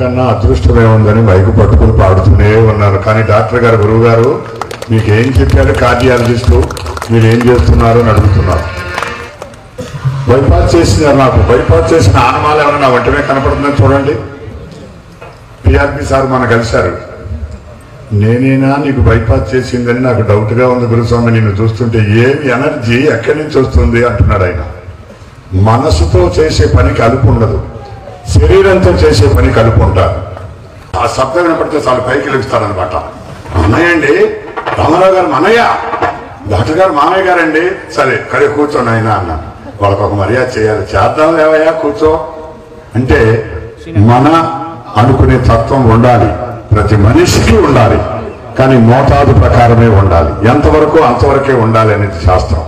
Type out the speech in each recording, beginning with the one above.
కన్నా అదృష్టమే ఉందని మైకు పట్టుకుని పాడుతూనే ఉన్నాను. కానీ డాక్టర్ గారు, గురువు గారు మీకేం చెప్పారు కార్డియాలజిస్టు, మీరు ఏం చేస్తున్నారు అని అడుగుతున్నారు. బైపాస్ చేసినారు. నాకు బైపాస్ చేసిన ఆనమాలు ఏమన్నా వెంటనే కనపడుతుందని చూడండి. పిఆర్పి సార్ మన కలిశారు. నేనేనా నీకు బైపాస్ చేసిందని నాకు డౌట్గా ఉంది గురుస్వామి, నిన్ను చూస్తుంటే ఏమి ఎనర్జీ ఎక్కడి నుంచి వస్తుంది అంటున్నాడు ఆయన. మనసుతో చేసే పనికి అలుపు ఉండదు, శరీరంతో చేసే పని కలుపు ఉంటారు. ఆ శబ్దం వినపడితే చాలు పైకి లెగుస్తారనమాట. అన్నయ్య అండి, రామారావు గారు అన్నయ్య, డాక్టర్ గారు మామయ్య గారండి. సరే కడే కూర్చోండి ఆయన అన్న. వాళ్ళకు ఒక మర్యాద చేయాలి. చేద్దాం లేవయ్యా కూర్చో అంటే మన అనుకునే తత్వం ఉండాలి, ప్రతి మనిషికి ఉండాలి. కానీ మోతాదు ప్రకారమే ఉండాలి. ఎంతవరకు అంతవరకే ఉండాలి అనేది శాస్త్రం.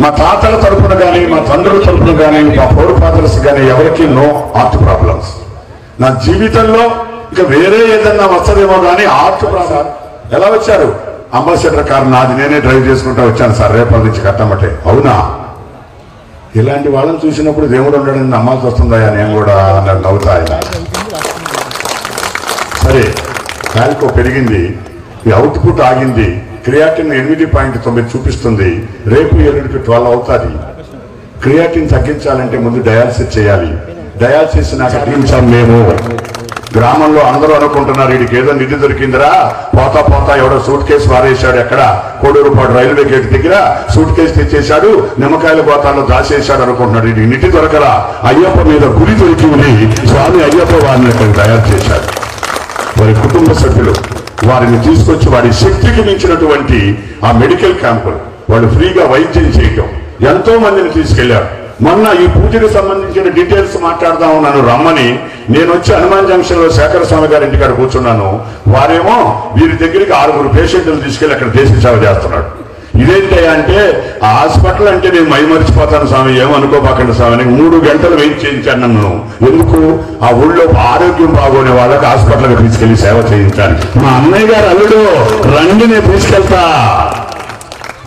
మా తాతల తరపున కానీ, మా తండ్రుల తరపున కానీ, మా ఫోర్ ఫాదర్స్ కానీ ఎవరికి నో హార్ట్ ప్రాబ్లమ్స్. నా జీవితంలో ఇక వేరే ఏదన్నా వస్తుందేమో కానీ హార్ట్ ప్రాబ్లం. ఎలా వచ్చారు? అంబాసిడర్ కారు నాది, నేనే డ్రైవ్ చేసుకుంటా వచ్చాను సార్ రేపటి నుంచి కట్టమంటే. అవునా? ఇలాంటి వాళ్ళని చూసినప్పుడు దేవుడు ఉండడానికి నమ్మాల్సి వస్తుందా నేను కూడా అన్నట్టు నవ్వుతా. సరే కాలికో పెరిగింది, ఈ అవుట్పుట్ ఆగింది, క్రియాటిన్ 8.9 చూపిస్తుంది, రేపు 7కి 12 అవుతుంది. క్రియాటిన్ తగ్గించాలంటే ముందు డయాలసిస్ చేయాలి. డయాలసిస్ నాకు తగ్గించాం మేము. గ్రామంలో అందరూ అనుకుంటున్నారు వీడికి ఏదో నిధి దొరికిందిరా, పోతా పోతా ఎవడో సూట్ కేసు వారేశాడు, ఎక్కడ కోడూరుపాడు రైల్వే గేట్ దగ్గర సూట్ కేసు తెచ్చేశాడు, నిమ్మకాయల గోతాల్లో దాచేశాడు అనుకుంటున్నాడు. వీడికి నిధి దొరకరా, అయ్యప్ప మీద గురి దొరికి ఉంది, స్వామి అయ్యప్ప వారిని అక్కడ తయారు చేశాడు. వారి కుటుంబ సభ్యులు వారిని తీసుకొచ్చి వారి శక్తికి మించినటువంటి ఆ మెడికల్ క్యాంపులు వాళ్ళు ఫ్రీగా వైద్యం చేయటం, ఎంతో మందిని తీసుకెళ్లారు. మొన్న ఈ పూజకు సంబంధించిన డీటెయిల్స్ మాట్లాడదాం నన్ను రమ్మని నేను వచ్చి హనుమాన్ జంక్షన్ లో శేఖర స్వామి గారి ఇంటికాడ కూర్చున్నాను. వారేమో వీరి దగ్గరికి 6 పేషెంట్లు తీసుకెళ్లి అక్కడ దేశ సేవ చేస్తున్నాడు. ఇదేంటి అంటే ఆ హాస్పిటల్ అంటే నేను మైమరిచిపోతాను స్వామి, ఏమనుకోపాకండి స్వామి. 3 గంటలు వెయిట్ చేయించాను నన్ను. ఎందుకు? ఆ ఊళ్ళో ఆరోగ్యం బాగోని వాళ్ళకి హాస్పిటల్కి తీసుకెళ్లి సేవ చేయించాను. మా అన్నయ్య గారు అల్లుడు రండి నేను తీసుకెళ్తా.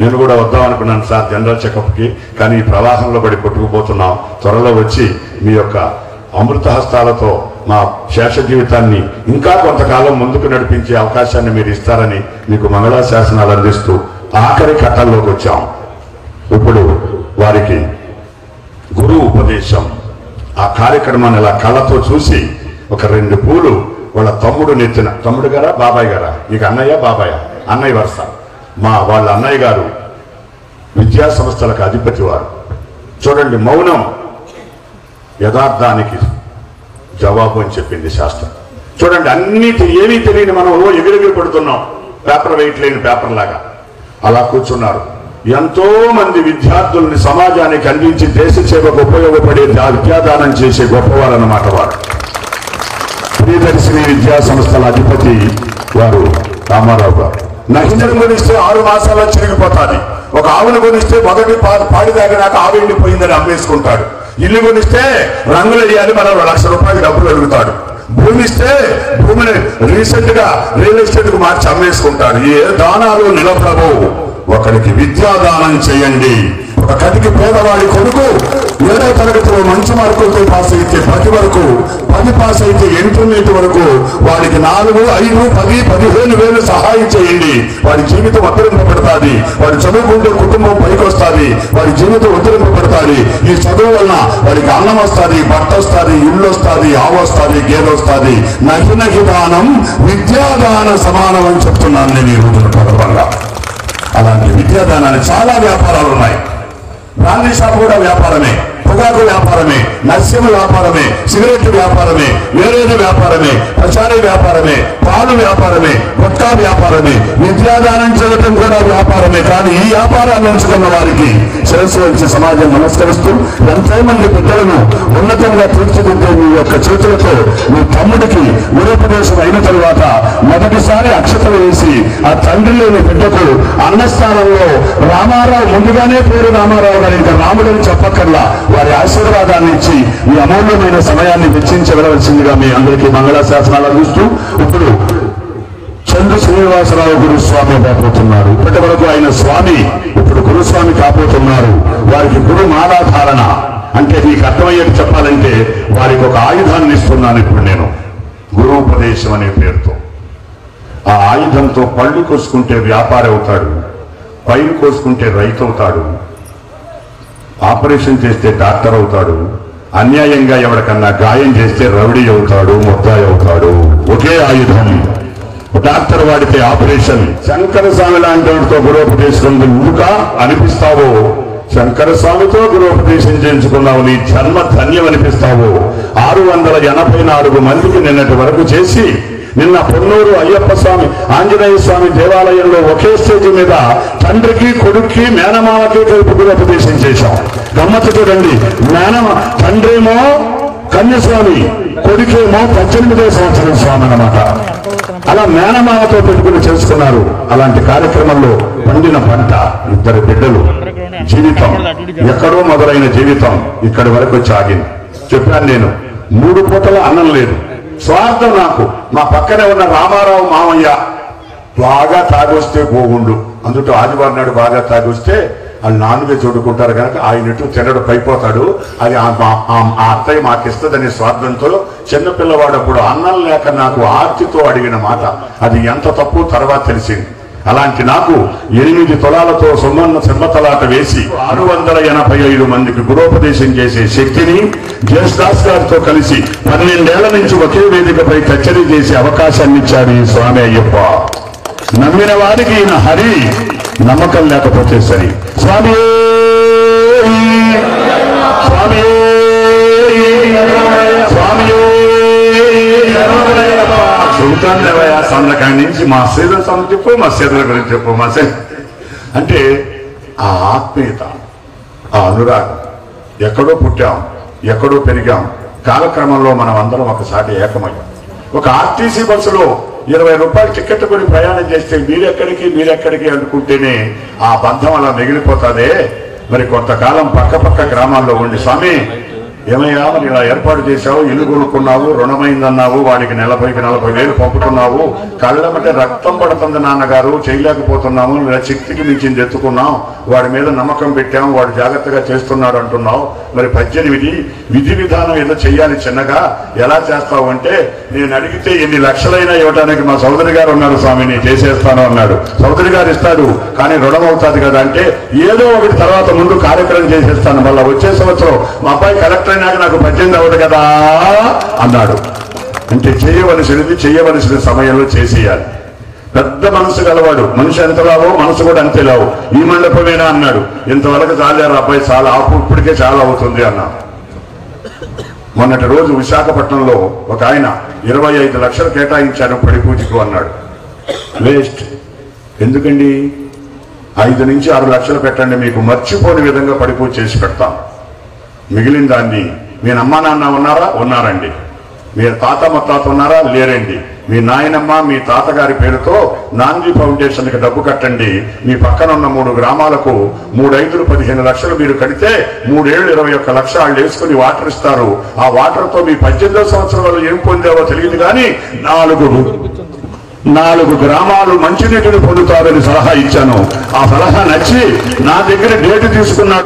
నేను కూడా వద్దాం అనుకున్నాను సార్ జనరల్ చెకప్కి, కానీ ఈ ప్రవాహంలో పడి కొట్టుకుపోతున్నాం. త్వరలో వచ్చి మీ యొక్క అమృత హస్తాలతో మా శేష జీవితాన్ని ఇంకా కొంతకాలం ముందుకు నడిపించే అవకాశాన్ని మీరు ఇస్తారని మీకు మంగళాశాసనాలు అందిస్తూ ఆఖరి కథల్లోకి వచ్చాం. ఇప్పుడు వారికి గురు ఉపదేశం, ఆ కార్యక్రమాన్ని ఇలా కళ్ళతో చూసి ఒక 2 పూలు వాళ్ళ తమ్ముడు నెత్తిన, తమ్ముడు గారా బాబాయ్ గారా, నీకు అన్నయ్య బాబాయ్, అన్నయ్య వరుస, వాళ్ళ అన్నయ్య గారు విద్యా సంస్థలకు అధిపతి వారు. చూడండి, మౌనం యథార్థానికి జవాబు అని చెప్పింది శాస్త్రం. చూడండి, అన్నిటి ఏమీ తెలియని మనం ఎగిరెగిరి పడుతున్నాం, పేపర్ వెయిట్ లేని పేపర్ లాగా అలా కూర్చున్నారు. ఎంతో మంది విద్యార్థుల్ని సమాజానికి అందించి దేశ సేవకు ఉపయోగపడే విద్యాదానం చేసే గొప్పవారు అన్నమాట వారు. ప్రియదర్శిని విద్యా సంస్థల అధిపతి వారు రామారావు గారు. నహింజను కొనిస్తే 6 మాసాల్లో చిరిగిపోతాది. ఒక ఆవును కొనిస్తే మొదటి పాడి దాగినాక ఆవు ఎండిపోయిందని అమ్మేసుకుంటాడు. ఇల్లు కొనిస్తే రంగులు వేయాలి, మనం 1 లక్ష రూపాయలు డబ్బులు అడుగుతాడు. భూమి ఇస్తే భూమిని రీసెంట్ గా రియల్ ఎస్టేట్ కు మార్చి అమ్మేసుకుంటాడు. ఏ దానాలు నిలబడవు. ఒకరికి విద్యాదానం చేయండి. ఒక కదికి పేదవాడి కొడుకు 7వ తరగతిలో మంచి మార్కులతో పాస్ అయితే 10 వరకు, 10 పాస్ అయితే ఇంటర్మీడియట్ వరకు వాడికి 4, 5, 10, 15 వేలు సహాయం చేయండి. వాడి జీవితం ఉద్ధరింపబడుతుంది. వాడి చదువుకుంటే కుటుంబం పైకి వస్తుంది. వాడి జీవితం ఉద్ధరింపబడుతుంది. ఈ చదువు వలన వాడికి అన్నం వస్తుంది, బట్ట వస్తుంది, ఇల్లు వస్తుంది, ఆవు వస్తుంది, గేదె వస్తుంది. నహి దానం విద్యాదాన సమానం అని చెప్తున్నాను నేను ఈ రోజున ప్రధానంగా. అలాంటి విద్యాదానాన్ని చాలా వ్యాపారాలు ఉన్నాయి. బ్రాండీ షాప్ కూడా వ్యాపారమే, పొగాకు వ్యాపారమే, నస్యం వ్యాపారమే, సిగరెట్ వ్యాపారమే, వేరేది వ్యాపారమే, ప్రచారీ వ్యాపారమే, పాలు వ్యాపారమే, గుట్కా వ్యాపారమే, విద్యాదానం చేయడం కూడా వ్యాపారమే. కానీ ఈ వ్యాపారాలు ఎంచుకున్న వారికి శిరస్సు వచ్చి సమాజం నమస్కరిస్తూ ఎంతో మంది బిడ్డలను ఉన్నతంగా తీర్చిదిద్దే మీ యొక్క చేతులతో మీ తమ్ముడికి గురుపదేశం అయిన తరువాత మొదటిసారి అక్షతలు వేసి ఆ తండ్రి లేని బిడ్డకు అన్నస్థానంలో రామారావు, ముందుగానే పేరు రామారావు గారు, ఇంకా రాముడని చెప్పక్కర్లా, వారి ఆశీర్వాదాన్ని ఇచ్చి ఈ అమూల్యమైన సమయాన్ని వెచ్చించవలసిందిగా మీ అందరికీ మంగళాశాసనాలు అందిస్తూ ఇప్పుడు చంద్ర శ్రీనివాసరావు గురుస్వామి కాబోతున్నారు. ఇప్పటి వరకు ఆయన స్వామి, ఇప్పుడు గురుస్వామి కాబోతున్నారు. వారికి గురు మాలాధారణ అంటే అంటే నీకు అర్థమయ్యేది చెప్పాలంటే వారికి ఒక ఆయుధాన్ని ఇస్తున్నాను ఇప్పుడు నేను, గురోపదేశం అనే పేరుతో. ఆ ఆయుధంతో పళ్ళు కోసుకుంటే వ్యాపారి అవుతాడు, పైరు కోసుకుంటే రైతు అవుతాడు, ఆపరేషన్ చేస్తే డాక్టర్ అవుతాడు, అన్యాయంగా ఎవరికన్నా గాయం చేస్తే రౌడీ అవుతాడు, ముద్దాయి అవుతాడు. ఒకే ఆయుధం. డాక్టర్ వాడితే ఆపరేషన్. శంకర స్వామి లాంటి వాడితో గురోపదేశం ఊరుకా అనిపిస్తావో, శంకర స్వామితో గురోపదేశం చేయించుకున్నావు, నీ జన్మ ధన్యం అనిపిస్తావు. 684 మందికి నిన్నటి వరకు చేసి, నిన్న పొన్నూరు అయ్యప్ప స్వామి ఆంజనేయ స్వామి దేవాలయంలో ఒకే స్టేజ్ మీద తండ్రికి కొడుక్కి మేనమామకి కలిపి గురోపదేశం చేశాం. గమ్మత్తు చూడండి, తండ్రేమో కన్యస్వామి, కొడుకేమో 18వ సంవత్సరం స్వామి అన్నమాట. అలా మేనమామతో పెట్టుకుని చేసుకున్నారు. అలాంటి కార్యక్రమంలో పండిన పంట, 2 బిడ్డలు, జీవితం ఎక్కడో మొదలైన జీవితం ఇక్కడి వరకు వచ్చి ఆగింది. చెప్పాను నేను, 3 పూటల అన్నం లేదు, స్వార్థం నాకు. మా పక్కనే ఉన్న రామారావు మామయ్య బాగా తాగొస్తే పోగుండు, అందులో ఆదివారం నాడు బాగా తాగొస్తే వాళ్ళు నాన్ వెజ్ వండుకుంటారు కనుక ఆయన ఇటు తినడు, పైపోతాడు. అది ఆ అత్తయ్య మాకు ఇస్తుందనే స్వార్థంతో చిన్నపిల్లవాడప్పుడు అన్నం లేక నాకు ఆర్తితో అడిగిన మాట, అది ఎంత తప్పు తర్వాత తెలిసింది. అలాంటి నాకు 8 తులాలతో సింహతలాట వేసి 685 మందికి గురోపదేశం చేసే శక్తిని జయదాస్ గారితో కలిసి 12 ఏళ్ల నుంచి ఒకే వేదికపై కచేరీ చేసే అవకాశాన్ని ఇచ్చాడు ఈ స్వామి అయ్యప్ప. నమ్మిన వారికి ఈయన హరి, నమ్మకం లేకపోతే సరి. స్వామి స్వామి స్వామి సుల్తాన్ దేవయ్య సందకాడి నుంచి మా సీదల స్వామి చెప్పు, మా సీదల గురించి చెప్పు, మా అంటే ఆ ఆత్మీయత, ఆ అనురాగం. ఎక్కడో పుట్టాం, ఎక్కడో పెరిగాం, కాలక్రమంలో మనం అందరం ఒకసారి ఏకమయ్యాం. ఒక ఆర్టీసీ బస్సులో 20 రూపాయలు టికెట్ కొని ప్రయాణం చేస్తే మీరెక్కడికి అనుకుంటేనే ఆ బంధం అలా మిగిలిపోతాదే. మరి కొంతకాలం పక్క గ్రామాల్లో ఉండి, స్వామి ఏమయ్యా మరి ఇలా ఏర్పాటు చేశావు, ఇల్లు కొనుక్కున్నావు, రుణమైందన్నావు, వాడికి 40,000 పంపుతున్నావు, కళ్ళమంటే రక్తం పడుతుంది నాన్నగారు, చేయలేకపోతున్నాము, శక్తికి మించింది ఎత్తుకున్నాం, వాడి మీద నమ్మకం పెట్టాము, వాడు జాగ్రత్తగా చేస్తున్నాడు అంటున్నావు. మరి 18 విధి విధానం ఏదో చెయ్యాలి చిన్నగా, ఎలా చేస్తావు అంటే, నేను అడిగితే ఎన్ని లక్షలైనా ఇవ్వడానికి మా సోదరి గారు ఉన్నారు స్వామి, నేను చేసేస్తాను అన్నాడు. సోదరి గారు ఇస్తాడు కానీ రుణం అవుతుంది కదా అంటే, ఏదో ఒకటి తర్వాత ముందు కార్యక్రమం చేసేస్తాను, మళ్ళీ వచ్చే సంవత్సరం మా అబ్బాయి కలెక్టర్ అయినాక నాకు 18 అవ్వదు కదా అన్నాడు. అంటే చేయవలసిన సమయంలో చేసేయాలి. పెద్ద మనసు గలవాడు, మనిషి ఎంత లావో మనసు కూడా అంతే లావు. ఈ మండపమేనా అన్నాడు. ఇంతవరకు చాలారు అబ్బాయి, చాలా ఆపు, ఇప్పటికే చాలా అవుతుంది అన్నా. మొన్నటి రోజు విశాఖపట్నంలో ఒక ఆయన 25 లక్షలు కేటాయించాను పడి పూజకు అన్నాడు. వేస్ట్. ఎందుకండి? 5 నుంచి 6 లక్షలు పెట్టండి, మీకు మర్చిపోని విధంగా పడి పూజ చేసి పెడతాం. మిగిలిన దాన్ని మీ అమ్మా నాన్న ఉన్నారా? ఉన్నారండి. మీ తాత ముత్తాత ఉన్నారా? లేరండి. మీ నాయనమ్మ మీ తాతగారి పేరుతో నాంది ఫౌండేషన్కి డబ్బు కట్టండి. మీ పక్కన ఉన్న 3 గ్రామాలకు 3 5 15 లక్షలు మీరు కడితే 3 ఏళ్ళు 21 లక్ష వాళ్ళు వేసుకుని వాటర్ ఇస్తారు. ఆ వాటర్ తో మీ 18వ సంవత్సరంలో ఏం పొందావో తెలియదు కానీ 4 గ్రామాలు మంచినీటిని పొందుతారని సలహా ఇచ్చాను. ఆ సలహా నచ్చి నా దగ్గర డేట్ తీసుకున్నాడు.